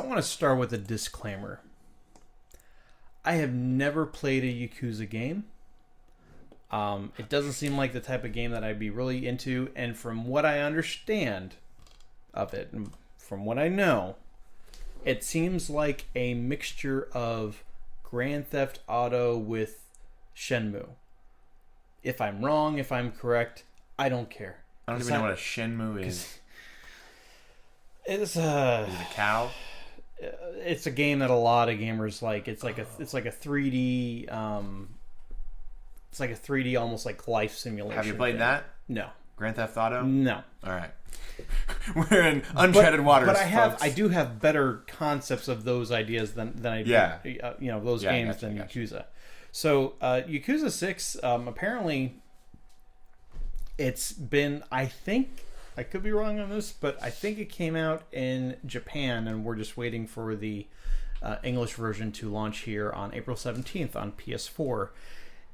want to start with a disclaimer. I have never played a Yakuza game. It doesn't seem like the type of game that I'd be really into, and from what I understand of it, and from what I know, it seems like a mixture of Grand Theft Auto with Shenmue. If I'm wrong, if I'm correct, I don't care. I don't even know what a Shenmue is. It's Is it a cow? It's a game that a lot of gamers like. It's like a 3D. It's like a 3D, almost like life simulation. Have you played that? No. Grand Theft Auto? No. All right. We're in uncharted waters. But folks. I do have better concepts of those ideas than I do. Those games than Yakuza. So Yakuza 6, apparently, it's been, I think, I could be wrong on this, but I think it came out in Japan, and we're just waiting for the English version to launch here on April 17th on PS4.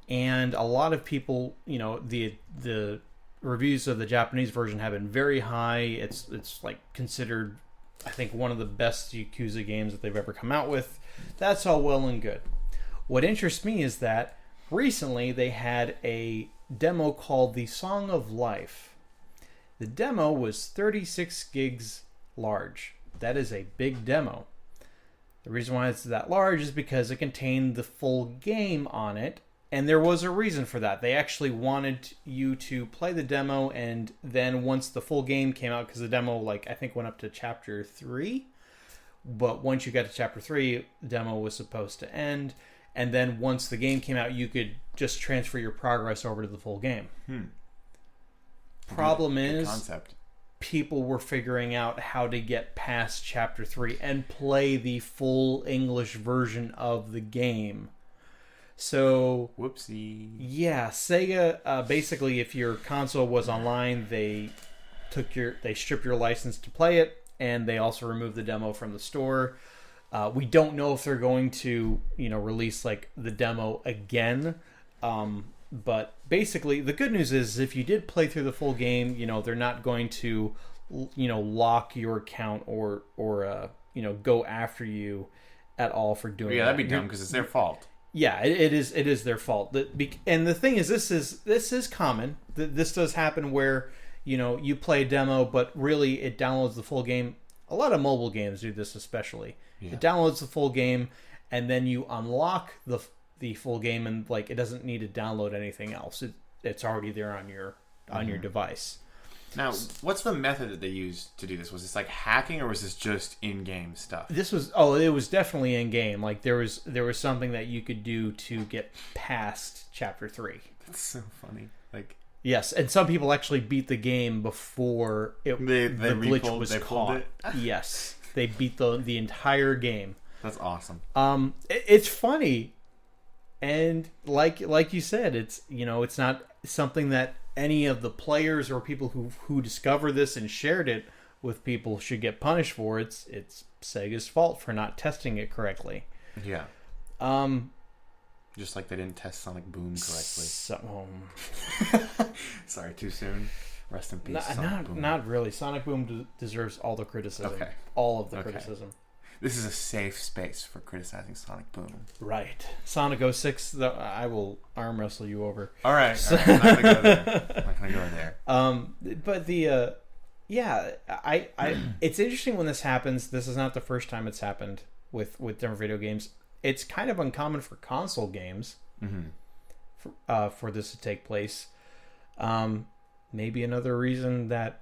And a lot of people, the reviews of the Japanese version have been very high. It's like considered, I think, one of the best Yakuza games that they've ever come out with. That's all well and good. What interests me is that recently they had a demo called The Song of Life. The demo was 36 gigs large. That is a big demo. The reason why it's that large is because it contained the full game on it. And there was a reason for that. They actually wanted you to play the demo, and then once the full game came out, because the demo, I think, went up to Chapter 3. But once you got to Chapter 3, the demo was supposed to end. And then once the game came out, you could just transfer your progress over to the full game. Problem is, concept. People were figuring out how to get past Chapter 3 and play the full English version of the game. So, whoopsie. Yeah, Sega, basically, if your console was online, they stripped your license to play it, and they also removed the demo from the store. We don't know if they're going to, release the demo again. But basically, the good news is if you did play through the full game, they're not going to, lock your account or go after you at all for doing that. Yeah, that'd be dumb because it's their fault. Yeah, it is their fault. And the thing is, this is common. This does happen where you play a demo, but really it downloads the full game. A lot of mobile games do this, especially. Yeah. It downloads the full game, and then you unlock the full game, and it doesn't need to download anything else. It's already there on your device. Now, what's the method that they used to do this? Was this hacking, or was this just in-game stuff? It was definitely in-game. There was something that you could do to get past Chapter 3. That's so funny. Yes, and some people actually beat the game before the glitch was caught. Yes, they beat the entire game. That's awesome. It's funny, and like you said, it's it's not something that any of the players or people who discover this and shared it with people should get punished for. It's Sega's fault for not testing it correctly. Yeah. Just like they didn't test Sonic Boom correctly. Sorry, too soon. Rest in peace. Not really. Sonic Boom deserves all the criticism. Okay. All of the criticism. This is a safe space for criticizing Sonic Boom. Right. Sonic 06, I will arm wrestle you over. All right. I'm not going to go there. But it's interesting when this happens. This is not the first time it's happened with different video games. It's kind of uncommon for console games for this to take place. Maybe another reason that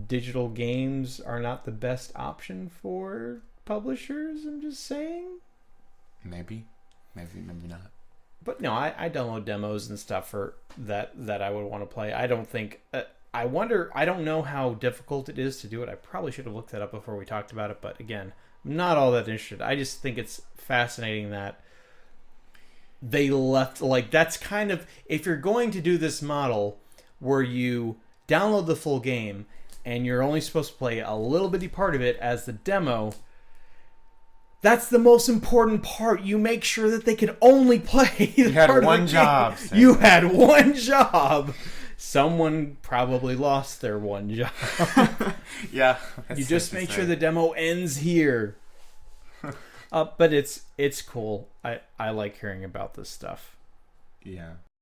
digital games are not the best option for publishers. I'm just saying. Maybe not. But no, I download demos and stuff for that I would want to play. I don't think. I wonder. I don't know how difficult it is to do it. I probably should have looked that up before we talked about it. But again, I'm not all that interested. I just think it's fascinating that they left. That's kind of, if you're going to do this model where you download the full game and you're only supposed to play a little bitty part of it as the demo. That's the most important part. You make sure that they can only play the part of the game. You had one job. You had one job. Someone probably lost their one job. Yeah. You just make sure the demo ends here. But it's cool. I like hearing about this stuff. Yeah.